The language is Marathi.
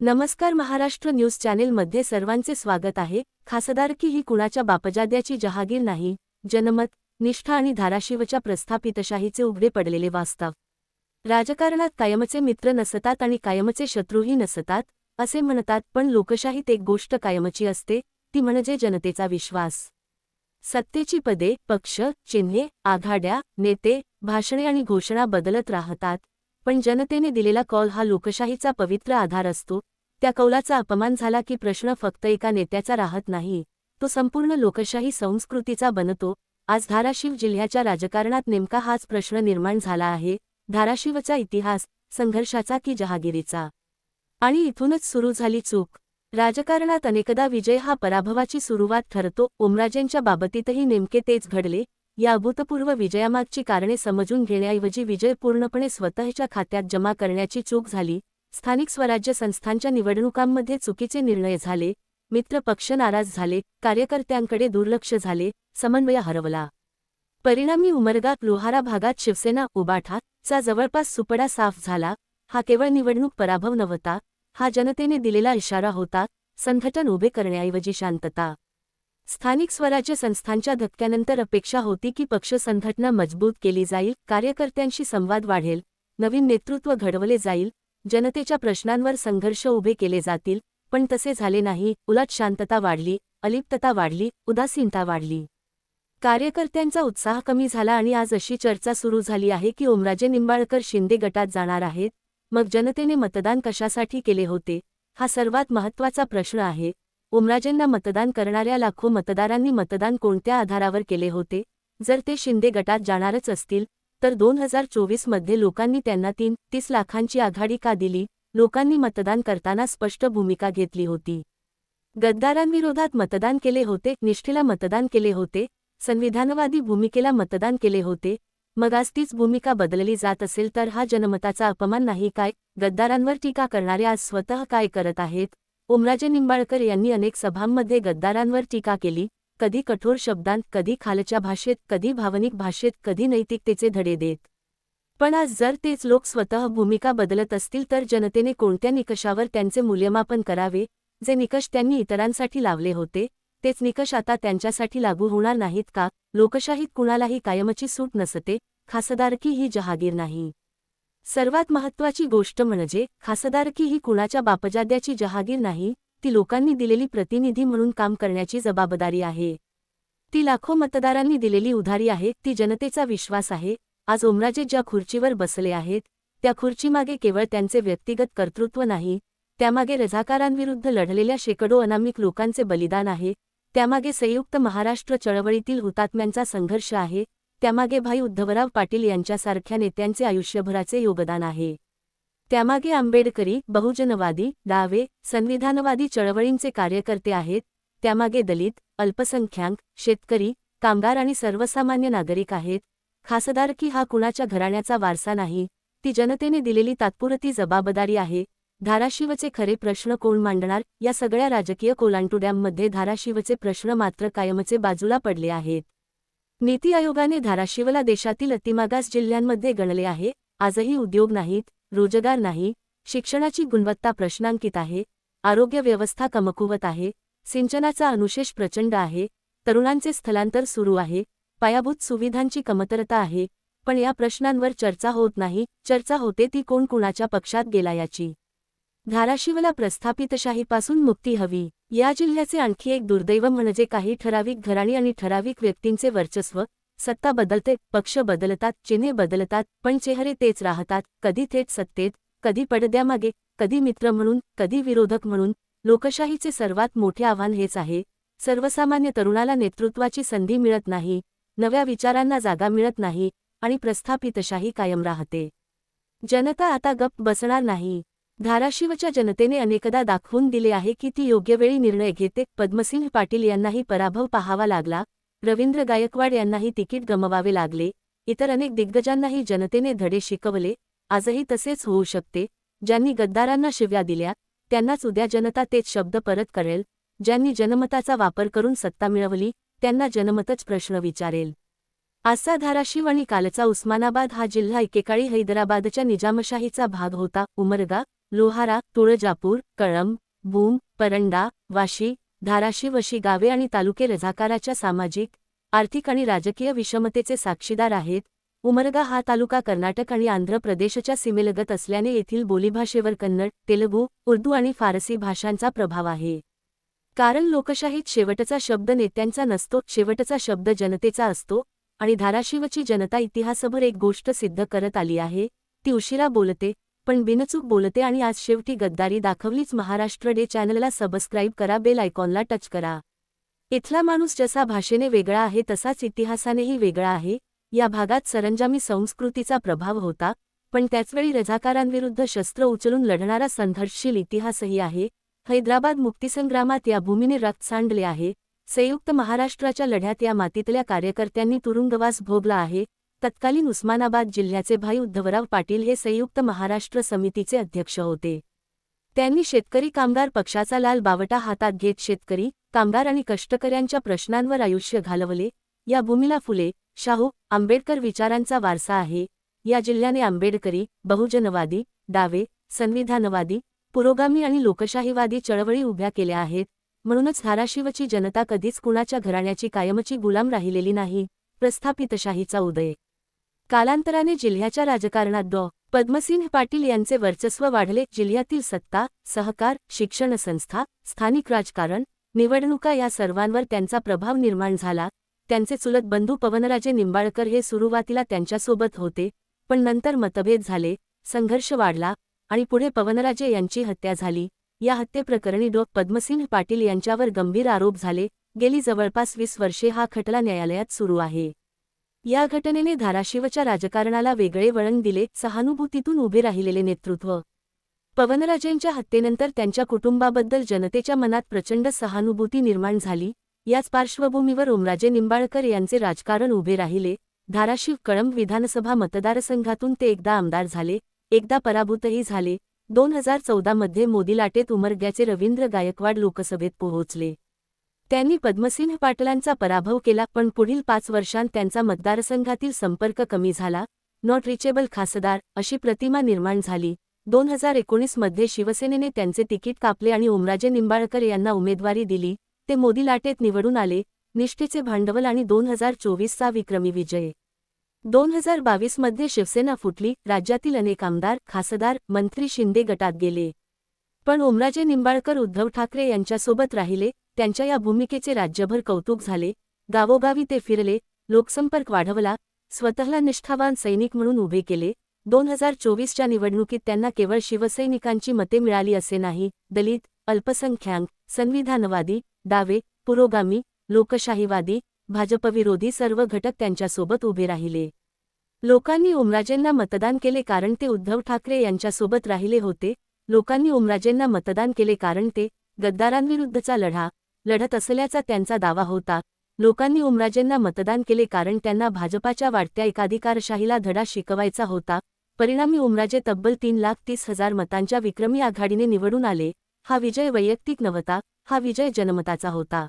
नमस्कार. महाराष्ट्र न्यूज चॅनेलमध्ये सर्वांचे स्वागत आहे. खासदारकी ही कुणाच्या बापजाद्याची जहागीर नाही. जनमत, निष्ठा आणि धाराशिवच्या प्रस्थापितशाहीचे उघडे पडलेले वास्तव. राजकारणात कायमचे मित्र नसतात आणि कायमचे शत्रूही नसतात असे म्हणतात, पण लोकशाहीत एक गोष्ट कायमची असते, ती म्हणजे जनतेचा विश्वास. सत्तेची पदे, पक्ष, चिन्हे, आघाड्या, नेते, भाषणे आणि घोषणा बदलत राहतात, पण जनतेने दिलेला कौल हा लोकशाहीचा पवित्र आधार असतो. त्या कौलाचा अपमान झाला की प्रश्न फक्त एका नेत्याचा राहत नाही, तो संपूर्ण लोकशाही संस्कृतीचा बनतो. आज धाराशिव जिल्ह्याच्या राजकारणात नेमका हाच प्रश्न निर्माण झाला आहे. धाराशिवचा इतिहास, संघर्षाचा की जहागिरीचा? आणि इथूनच सुरू झाली चूक. राजकारणात अनेकदा विजय हा पराभवाची सुरुवात ठरतो. ओमराजेंच्या बाबतीतही नेमके तेच घडले. या अभूतपूर्व विजयामागची कारणे समजून घेण्याऐवजी विजय पूर्णपणे स्वतःच्या खात्यात जमा करण्याची चूक झाली. स्थानिक स्वराज्य संस्थांच्या निवडणुकांमध्ये चुकीचे निर्णय झाले, मित्र पक्ष नाराज झाले, कार्यकर्त्यांकडे दुर्लक्ष झाले, समन्वय हरवला. परिणामी उमरगा, लोहारा भागात शिवसेना उबाठा चा जवळपास सुपडा साफ झाला. हा केवळ निवडणूक पराभव नव्हता, हा जनतेने दिलेला इशारा होता. संघटन उभे करण्याऐवजी शांतता. स्थानिक स्वराज्य संस्थांच्या धक्क्यानंतर अपेक्षा होती की पक्ष संघटना मजबूत केली जाईल, कार्यकर्त्यांशी संवाद वाढेल, नवीन नेतृत्व घडवले जाईल, जनतेच्या प्रश्नांवर संघर्ष उभे केले जातील. पण तसे झाले नाही. उलट शांतता वाढली, अलिप्तता वाढली, उदासीनता वाढली. कार्यकर्त्यांचा उत्साह कमी झाला आणि आज अशी चर्चा सुरू झाली आहे की ओमराजे निंबाळकर शिंदे गटात जाणार आहेत. मग जनतेने मतदान कशासाठी केले होते, हा सर्वात महत्त्वाचा प्रश्न आहे. ओमराजेंना मतदान करणाऱ्या लाखो मतदारांनी मतदान कोणत्या आधारावर केले होते? जर ते शिंदे गटात जाणारच असतील तर 2024 मध्ये लोकांनी त्यांना 30 लाखांची आघाडी का दिली? लोकांनी मतदान करताना स्पष्ट भूमिका घेतली होती. गद्दारांविरोधात मतदान केले होते, निष्ठेला मतदान केले होते, संविधानवादी भूमिकेला मतदान केले होते. मग आज तीच भूमिका बदलली जात असेल तर हा जनमताचा अपमान नाही काय? गद्दारांवर टीका करणारे आज स्वतः काय करत आहेत? ओमराजे निंबाळकर यांनी अनेक सभांमध्ये गद्दारांवर टीका केली, कधी कठोर शब्दांत, कधी खालच्या भाषेत, कधी भावनिक भाषेत, कधी नैतिकतेचे धडे देत. पण आज जर तेच लोक स्वतः भूमिका बदलत असतील तर जनतेने कोणत्या निकषावर त्यांचे मूल्यमापन करावे? जे निकष त्यांनी इतरांसाठी लावले होते, तेच निकष आता त्यांच्यासाठी लागू होणार नाहीत का? लोकशाहीत कुणालाही कायमची सूट नसते. खासदारकी ही जहागीर नाही. सर्वात महत्त्वाची गोष्ट म्हणजे खासदारकी ही कुणाच्या बापजाद्याची जहागीर नाही, ती लोकांनी दिलेली प्रतिनिधी म्हणून काम करण्याची जबाबदारी आहे. ती लाखो मतदारांनी दिलेली उधारी आहे, ती जनतेचा विश्वास आहे. आज ओमराजे ज्या खुर्चीवर बसले आहेत, त्या खुर्चीमागे केवळ त्यांचे व्यक्तिगत कर्तृत्व नाही, त्यामागे रझाकारांविरुद्ध लढलेल्या शेकडो अनामिक लोकांचे बलिदान आहे. त्यामागे संयुक्त महाराष्ट्र चळवळीतील हुतात्म्यांचा संघर्ष आहे. त्यामागे भाई उद्धवराव पाटील यांच्यासारख्या नेत्यांचे आयुष्यभराचे योगदान आहे. त्यामागे आंबेडकरी, बहुजनवादी, डावे, संविधानवादी चळवळींचे कार्यकर्ते आहेत. त्यामागे दलित, अल्पसंख्याक, शेतकरी, कामगार आणि सर्वसामान्य नागरिक आहेत. खासदारकी हा कुणाच्या घराण्याचा वारसा नाही, ती जनतेने दिलेली तात्पुरती जबाबदारी आहे. धाराशिवचे खरे प्रश्न कोण मांडणार? या सगळ्या राजकीय कोलांटुड्यांमध्ये धाराशिवचे प्रश्न मात्र कायमचे बाजूला पडले आहेत. नीती आयोगाने धाराशिवला देशातील अतिमागास जिल्ह्यांमध्ये गणले आहे. आजही उद्योग नाहीत, रोजगार नाही, शिक्षणाची गुणवत्ता प्रश्नांकित आहे, आरोग्य व्यवस्था कमकुवत आहे, सिंचनाचा अनुशेष प्रचंड आहे, तरुणांचे स्थलांतर सुरू आहे, पायाभूत सुविधांची कमतरता आहे. पण या प्रश्नांवर चर्चा होत नाही. चर्चा होते ती कोण कुणाच्या पक्षात गेला याची. धाराशिवला प्रस्थापितशाहीपासून मुक्ती हवी. या जिल्ह्याचे आणखी एक दुर्दैव म्हणजे काही ठराविक घराणी आणि ठराविक व्यक्तींचे वर्चस्व. सत्ता बदलते, पक्ष बदलतात, चिन्हे बदलतात, पण चेहरे तेच राहतात. कधी थेट सत्तेत, कधी पडद्यामागे, कधी मित्र म्हणून, कधी विरोधक म्हणून. लोकशाहीचे सर्वात मोठे आव्हान हेच आहे. सर्वसामान्य तरुणाला नेतृत्वाची संधी मिळत नाही, नव्या विचारांना जागा मिळत नाही आणि प्रस्थापितशाही कायम राहते. जनता आता गप्प बसणार नाही. धाराशिवच्या जनतेने अनेकदा दाखवून दिले आहे की ती योग्यवेळी निर्णय घेते. पद्मसिंह पाटील यांनाही पराभव पाहावा लागला, रवींद्र गायकवाड यांनाही तिकीट गमवावे लागले, इतर अनेक दिग्गजांनाही जनतेने धडे शिकवले. आजही तसेच होऊ शकते. ज्यांनी गद्दारांना शिव्या दिल्या, त्यांनाच उद्या जनता तेच शब्द परत करेल. ज्यांनी जनमताचा वापर करून सत्ता मिळवली, त्यांना जनमतच प्रश्न विचारेल. आजचा धाराशिव आणि कालचा उस्मानाबाद हा जिल्हा एकेकाळी हैदराबादच्या निजामशाहीचा भाग होता. उमरगा, लोहारा, तुळजापूर, कळंब, भूम, परंडा, वाशी, धाराशिव अशी गावे आणि तालुके रझाकाराच्या सामाजिक, आर्थिक आणि राजकीय विषमतेचे साक्षीदार आहेत. उमरगा हा तालुका कर्नाटक आणि आंध्र प्रदेशच्या सीमेलगत असल्याने येथील बोलीभाषेवर कन्नड, तेलुगू, उर्दू आणि फारसी भाषांचा प्रभाव आहे. कारण लोकशाहीत शेवटचा शब्द नेत्यांचा नसतो, शेवटचा शब्द जनतेचा असतो आणि धाराशिवची जनता इतिहासभर एक गोष्ट सिद्ध करत आली आहे, ती उशिरा बोलते पण बिनचूक बोलते आणि आज शेवटी गद्दारी दाखवलीच. महाराष्ट्र डे चॅनलला सबस्क्राईब करा, बेल आयकॉनला टच करा. इथला माणूस जसा भाषेने वेगळा आहे तसाच इतिहासानेही वेगळा आहे. या भागात सरंजामी संस्कृतीचा प्रभाव होता, पण त्याचवेळी रझाकारांविरुद्ध शस्त्र उचलून लढणारा संघर्षशील इतिहासही आहे. हैदराबाद मुक्तिसंग्रामात या भूमीने रक्त सांडले आहे. संयुक्त महाराष्ट्राच्या लढ्यात या मातीतल्या कार्यकर्त्यांनी तुरुंगवास भोगला आहे. तत्कालीन उस्मानाबाद जिल्ह्याचे भाई उद्धवराव पाटील हे संयुक्त महाराष्ट्र समितीचे अध्यक्ष होते. त्यांनी शेतकरी कामगार पक्षाचा लाल बावटा हातात घेत शेतकरी, कामगार आणि कष्टकऱ्यांच्या प्रश्नांवर आयुष्य घालवले. या भूमीला फुले, शाहू, आंबेडकर विचारांचा वारसा आहे. या जिल्ह्याने आंबेडकरी, बहुजनवादी, डावे, संविधानवादी, पुरोगामी आणि लोकशाहीवादी चळवळी उभ्या केल्या आहेत. म्हणूनच धाराशिवची जनता कधीच कुणाच्या घराण्याची कायमची गुलाम राहिलेली नाही. प्रस्थापितशाहीचा उदय. कालांतराने जिल्ह्याच्या राजकारणात डॉ. पद्मसिंह पाटील यांचे वर्चस्व वाढले. जिल्ह्यातील सत्ता, सहकार, शिक्षण संस्था, स्थानिक राजकारण, निवडणुका या सर्वांवर त्यांचा प्रभाव निर्माण झाला. त्यांचे चुलत बंधू पवनराजे निंबाळकर हे सुरुवातीला त्यांच्यासोबत होते, पण नंतर मतभेद झाले, संघर्ष वाढला आणि पुढे पवनराजे यांची हत्या झाली. या हत्येप्रकरणी डॉ. पद्मसिंह पाटील यांच्यावर गंभीर आरोप झाले. गेली जवळपास 20 वर्षे हा खटला न्यायालयात सुरू आहे. या घटनेने धाराशिवच्या राजकारणाला वेगळे वळण दिले. सहानुभूतीतून उभे राहिलेले नेतृत्व. पवनराजेंच्या हत्येनंतर त्यांच्या कुटुंबाबद्दल जनतेच्या मनात प्रचंड सहानुभूती निर्माण झाली. याच पार्श्वभूमीवर ओमराजे निंबाळकर यांचे राजकारण उभे राहिले. धाराशिव कळंब विधानसभा मतदारसंघातून ते एकदा आमदार झाले, एकदा पराभूतही झाले. 2014 मध्ये मोदी लाटेत उमरग्याचे रवींद्र गायकवाड लोकसभेत पोहोचले. त्यांनी पद्मसिंह पाटलांचा पराभव केला, पण पुढील 5 वर्षांत त्यांचा मतदारसंघातील संपर्क कमी झाला. नॉट रिचेबल खासदार अशी प्रतिमा निर्माण झाली. 2019 मध्ये शिवसेनेने त्यांचे तिकीट कापले आणि ओमराजे निंबाळकर यांना उमेदवारी दिली. ते मोदी लाटेत निवडून आले. निष्ठेचे भांडवल आणि 2024चा विक्रमी विजय. 2022 मध्ये शिवसेना फुटली. राज्यातील अनेक आमदार, खासदार, मंत्री शिंदे गटात गेले. पण ओमराजे निंबाळकर उद्धव ठाकरे यांच्यासोबत राहिले. त्यांच्या या भूमिकेचे राज्यभर कौतुक झाले. गावोगावी ते फिरले, लोकसंपर्क वाढवला, स्वतःला निष्ठावान सैनिक म्हणून उभे केले. 2024च्या निवडणुकीत त्यांना केवळ शिवसैनिकांची मते मिळाली असे नाही, दलित, अल्पसंख्याक, संविधानवादी, डावे, पुरोगामी, लोकशाहीवादी, भाजपविरोधी सर्व घटक त्यांच्यासोबत उभे राहिले. लोकांनी ओमराजेंना मतदान केले कारण ते उद्धव ठाकरे यांच्यासोबत राहिले होते. लोकांनी ओमराजेंना मतदान केले कारण ते गद्दारांविरुद्धचा लढा लढत असल्याचा त्यांचा दावा होता. लोकांनी ओमराजेंना मतदान केले कारण त्यांना भाजपाच्या वाढत्या एकाधिकारशाहीला धडा शिकवायचा होता. परिणामी ओमराजे तब्बल 3,30,000 मतांच्या विक्रमी आघाडीने निवडून आले. हा विजय वैयक्तिक नव्हता, हा विजय जनमताचा होता.